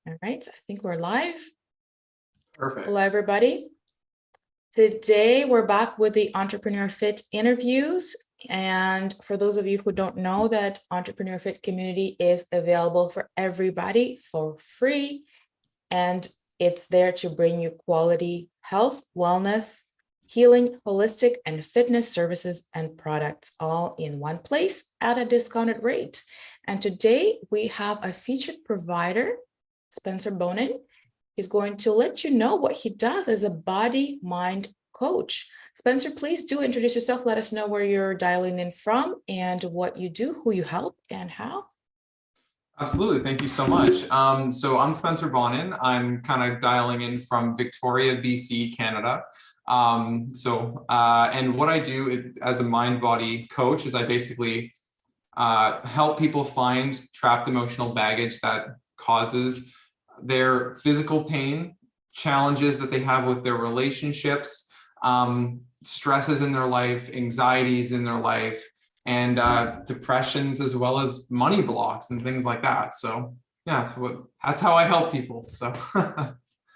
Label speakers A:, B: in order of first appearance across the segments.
A: All right, I think we're live.
B: Perfect.
A: Hello, everybody. Today, we're back with the Entrepreneur Fit interviews. And for those of you who don't know, that Entrepreneur Fit community is available for everybody for free. And it's there to bring you quality health, wellness, healing, holistic, and fitness services and products all in one place at a discounted rate. And today, we have a featured provider, Spencer Bonin. He's going to let you know what he does as a body mind coach. Spencer, please do introduce yourself. Let us know where you're dialing in from and what you do, who you help, and how.
B: Absolutely. Thank you so much. So I'm Spencer Bonin. I'm kind of dialing in from Victoria, BC, Canada. And what I do as a mind body coach is I basically help people find trapped emotional baggage that causes their physical pain, challenges that they have with their relationships, stresses in their life, anxieties in their life, and depressions, as well as money blocks and things like that. So yeah, that's how I help people. So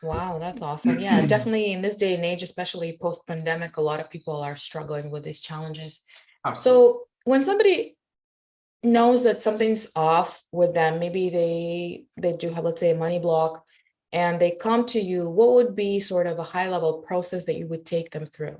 A: Wow, that's awesome. Yeah, definitely in this day and age, especially post-pandemic, a lot of people are struggling with these challenges.
B: absolutely.
A: So when somebody knows that something's off with them, maybe they do have, let's say, a money block, and they come to you, what would be sort of a high level process that you would take them through?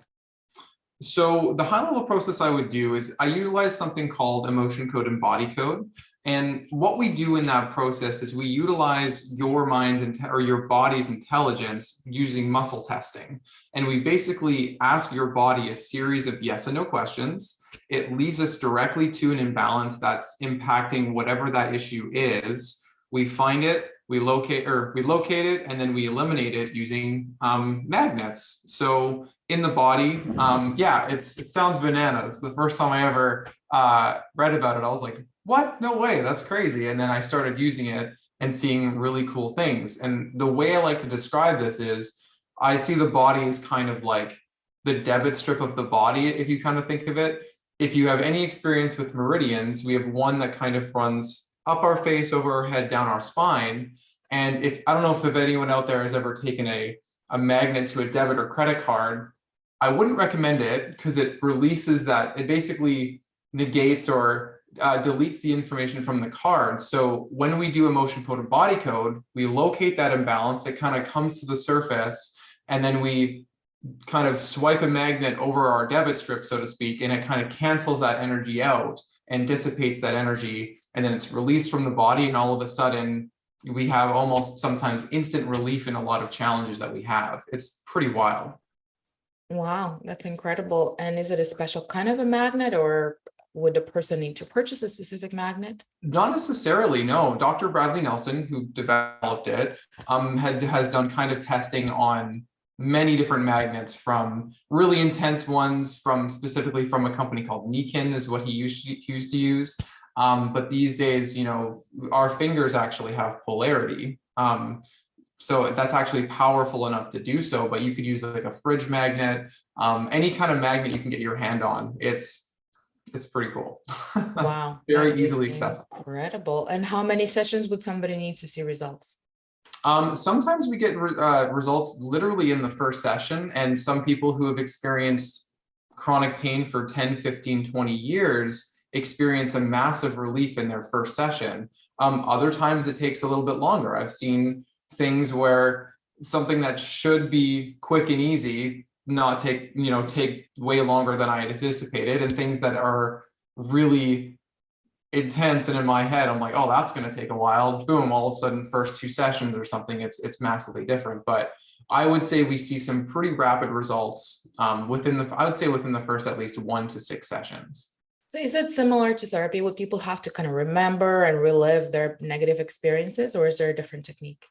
B: So the high level process I would do is I utilize something called emotion code and body code. And what we do in that process is we utilize your mind's or your body's intelligence using muscle testing. And we basically ask your body a series of yes and no questions. It leads us directly to an imbalance that's impacting whatever that issue is. We find it, we locate it, and then we eliminate it using magnets. So in the body, it sounds bananas. The first time I ever read about it, I was like, what? No way, that's crazy. And then I started using it and seeing really cool things. And the way I like to describe this is I see the body as kind of like the debit strip of the body, if you kind of think of it. If you have any experience with meridians, we have one that kind of runs up our face, over our head, down our spine. And if I don't know if anyone out there has ever taken a magnet to a debit or credit card, I wouldn't recommend it because it releases that, it basically negates or deletes the information from the card. So when we do emotion code and body code, we locate that imbalance, it kind of comes to the surface, and then we kind of swipe a magnet over our debit strip, so to speak, and it kind of cancels that energy out and dissipates that energy, and then it's released from the body, and all of a sudden we have almost sometimes instant relief in a lot of challenges that we have. It's pretty wild.
A: Wow, that's incredible. And is it a special kind of a magnet, or would the person need to purchase a specific magnet?
B: Not necessarily, no. Dr. Bradley Nelson, who developed it, has done kind of testing on many different magnets, from really intense ones from specifically from a company called Nikin is what he used to use. But these days, our fingers actually have polarity. So that's actually powerful enough to do so, but you could use like a fridge magnet, any kind of magnet you can get your hand on. It's pretty cool.
A: Wow,
B: Very easily accessible.
A: incredible. And how many sessions would somebody need to see results?
B: Sometimes we get results literally in the first session, and some people who have experienced chronic pain for 10, 15, 20 years experience a massive relief in their first session. Other times it takes a little bit longer. I've seen things where something that should be quick and easy not take way longer than I had anticipated, and things that are really intense, and in my head I'm like, oh, that's going to take a while. Boom, all of a sudden first 2 sessions or something, it's massively different. But I would say we see some pretty rapid results within the first at least 1 to 6 sessions.
A: So is it similar to therapy? Would people have to kind of remember and relive their negative experiences, or is there a different technique?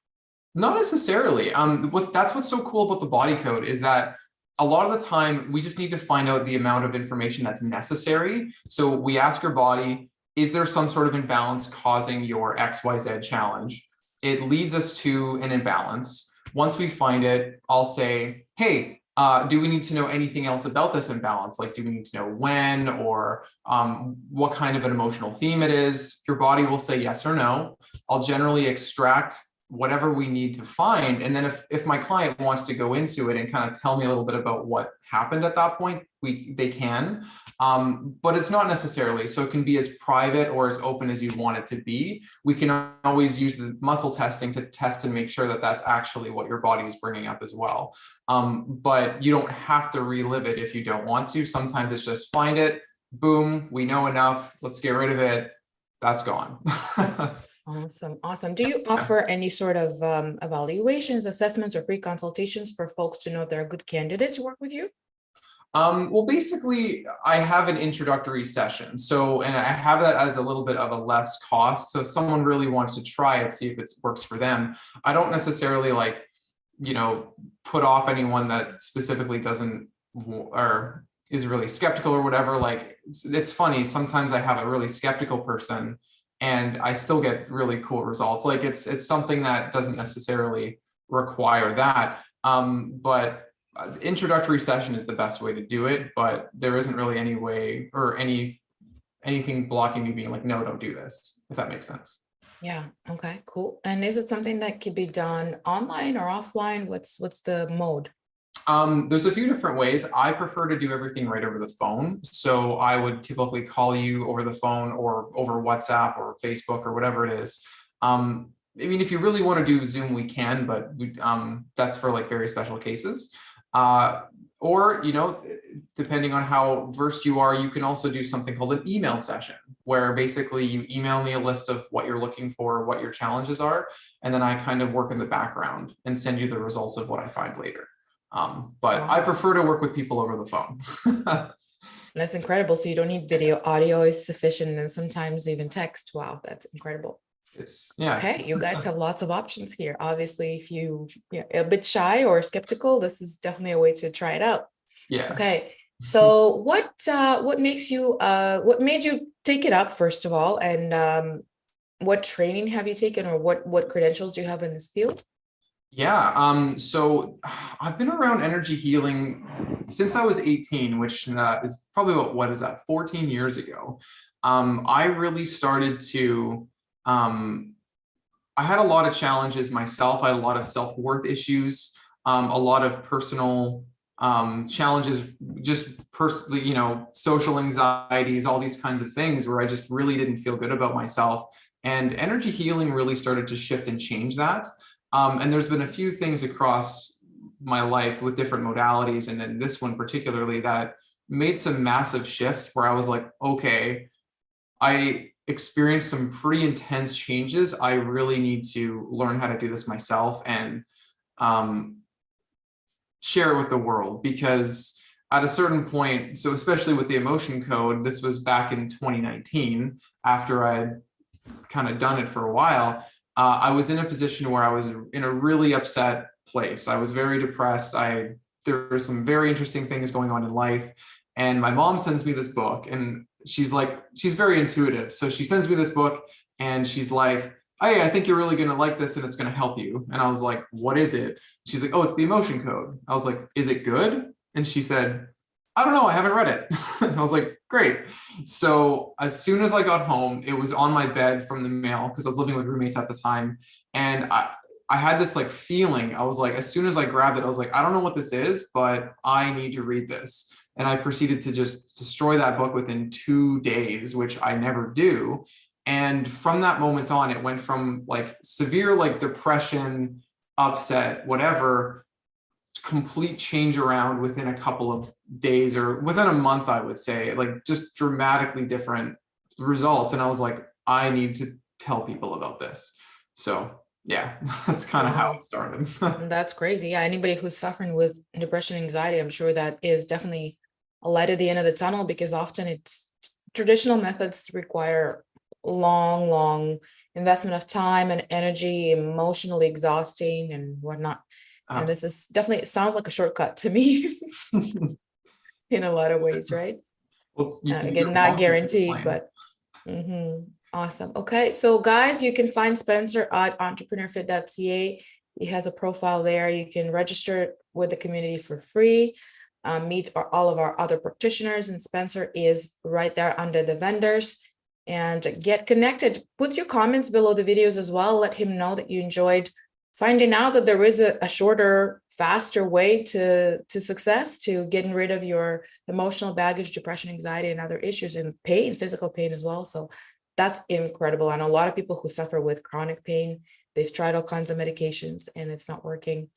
B: Not necessarily. That's what's so cool about the body code is that a lot of the time we just need to find out the amount of information that's necessary. So we ask your body, is there some sort of imbalance causing your XYZ challenge? It leads us to an imbalance. Once we find it, I'll say, hey, do we need to know anything else about this imbalance? Like, do we need to know when, or what kind of an emotional theme it is? Your body will say yes or no. I'll generally extract whatever we need to find. And then if my client wants to go into it and kind of tell me a little bit about what happened at that point, they can, but it's not necessarily. So it can be as private or as open as you want it to be. We can always use the muscle testing to test and make sure that that's actually what your body is bringing up as well. But you don't have to relive it if you don't want to. Sometimes it's just find it, boom, we know enough, let's get rid of it, that's gone.
A: Awesome. Awesome. Do you offer any sort of evaluations, assessments, or free consultations for folks to know if they're a good candidate to work with you?
B: Well, basically, I have an introductory session. So, and I have that as a little bit of a less cost. So if someone really wants to try it, see if it works for them, I don't necessarily like, put off anyone that specifically doesn't or is really skeptical or whatever. Like, it's funny. Sometimes I have a really skeptical person and I still get really cool results. Like it's something that doesn't necessarily require that. But introductory session is the best way to do it, but there isn't really any way or anything blocking me being like, no, don't do this, if that makes sense.
A: Yeah. Okay, cool. And is it something that could be done online or offline? What's the mode?
B: There's a few different ways. I prefer to do everything right over the phone. So I would typically call you over the phone or over WhatsApp or Facebook or whatever it is. I mean, if you really want to do Zoom, we can, but that's for like very special cases. Or, depending on how versed you are, you can also do something called an email session, where basically you email me a list of what you're looking for, what your challenges are, and then I kind of work in the background and send you the results of what I find later. But
A: Wow.
B: I prefer to work with people over the phone.
A: That's incredible. So you don't need video, audio is sufficient, and sometimes even text. Wow, that's incredible.
B: Yeah.
A: Okay, you guys have lots of options here. Obviously, if you a bit shy or skeptical, this is definitely a way to try it out.
B: Yeah.
A: Okay. So what makes you what made you take it up, first of all, and what training have you taken, or what credentials do you have in this field?
B: Yeah, so I've been around energy healing since I was 18, which is probably what is that, 14 years ago. I really started to, I had a lot of challenges myself. I had a lot of self-worth issues, a lot of personal challenges, just personally, social anxieties, all these kinds of things where I just really didn't feel good about myself. And energy healing really started to shift and change that. And there's been a few things across my life with different modalities, and then this one particularly, that made some massive shifts where I was like, okay, I experienced some pretty intense changes. I really need to learn how to do this myself and share it with the world, because at a certain point, so especially with the emotion code, this was back in 2019, after I had kind of done it for a while, I was in a position where I was in a really upset place. I was very depressed. There were some very interesting things going on in life. And my mom sends me this book, and she's very intuitive. So she sends me this book and she's like, hey, I think you're really going to like this and it's going to help you. And I was like, what is it? She's like, oh, it's the emotion code. I was like, is it good? And she said, I don't know, I haven't read it. I was like, great. So as soon as I got home, it was on my bed from the mail, because I was living with roommates at the time. And I had this like feeling. I was like, as soon as I grabbed it, I was like, I don't know what this is, but I need to read this. And I proceeded to just destroy that book within 2 days, which I never do. And from that moment on, it went from like severe like depression, upset, whatever, complete change around within a couple of days, or within a month, I would say, like just dramatically different results. And I was like, I need to tell people about this. So yeah, that's kind of how it started.
A: That's crazy. Yeah, anybody who's suffering with depression, anxiety, I'm sure that is definitely a light at the end of the tunnel, because often it's traditional methods require long investment of time and energy, emotionally exhausting and whatnot. And this is definitely, it sounds like a shortcut to me in a lot of ways, right?
B: Well,
A: again, not guaranteed, but awesome. Okay, so guys, you can find Spencer at entrepreneurfit.ca. He has a profile there. You can register with the community for free, meet all of our other practitioners, and Spencer is right there under the vendors. And get connected. Put your comments below the videos as well. Let him know that you enjoyed finding out that there is a shorter, faster way to success, to getting rid of your emotional baggage, depression, anxiety, and other issues, and pain, physical pain as well. So that's incredible. I know a lot of people who suffer with chronic pain. They've tried all kinds of medications and it's not working.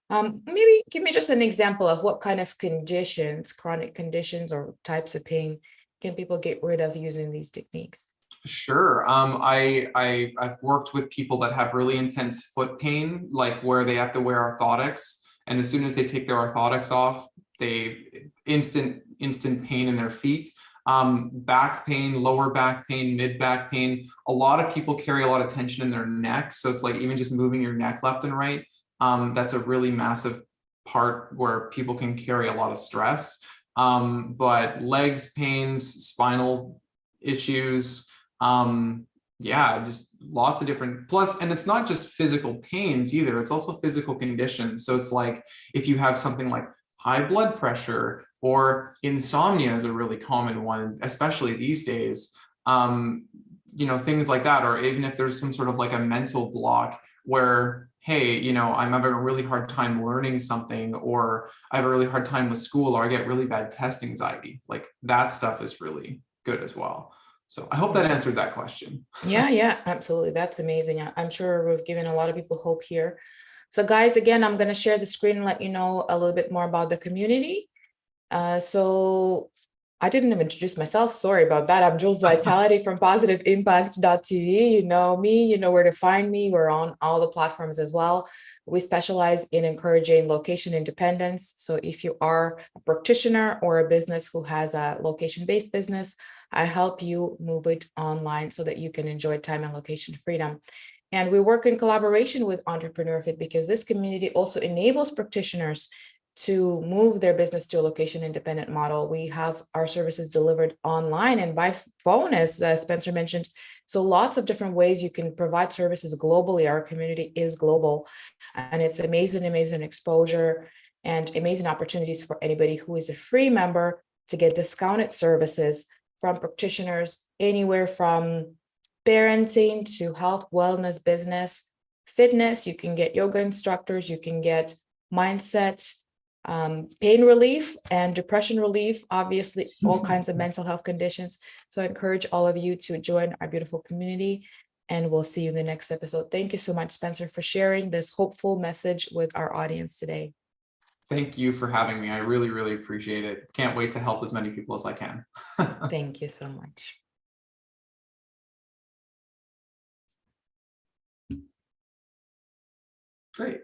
A: Maybe give me just an example of what kind of conditions, chronic conditions or types of pain can people get rid of using these techniques?
B: Sure. I've worked with people that have really intense foot pain, like where they have to wear orthotics, and as soon as they take their orthotics off, they instant pain in their feet. Back pain, lower back pain, mid back pain. A lot of people carry a lot of tension in their neck, so it's like even just moving your neck left and right. That's a really massive part where people can carry a lot of stress. But legs pains, spinal issues, yeah, just lots of different plus, and it's not just physical pains either, it's also physical conditions. So it's like if you have something like high blood pressure or insomnia is a really common one, especially these days. You know, things like that, or even if there's some sort of like a mental block where, hey, you know, I'm having a really hard time learning something, or I have a really hard time with school, or I get really bad test anxiety, like that stuff is really good as well. So I hope that answered that question.
A: Yeah, absolutely. That's amazing. I'm sure we've given a lot of people hope here. So guys, again, I'm going to share the screen and let you know a little bit more about the community. So I didn't even introduce myself. Sorry about that. I'm Jules Vitality from positiveimpact.tv. You know me, you know where to find me. We're on all the platforms as well. We specialize in encouraging location independence. So if you are a practitioner or a business who has a location-based business, I help you move it online so that you can enjoy time and location freedom. And we work in collaboration with Entrepreneur Fit because this community also enables practitioners to move their business to a location independent model. We have our services delivered online and by phone, as Spencer mentioned. So lots of different ways you can provide services globally. Our community is global, and it's amazing exposure and amazing opportunities for anybody who is a free member to get discounted services from practitioners anywhere from parenting to health, wellness, business, fitness. You can get yoga instructors, you can get mindset, pain relief and depression relief, obviously all kinds of mental health conditions. So I encourage all of you to join our beautiful community, and we'll see you in the next episode. Thank you so much, Spencer, for sharing this hopeful message with our audience today.
B: Thank you for having me. I really, really appreciate it. Can't wait to help as many people as I can.
A: Thank you so much.
B: Great.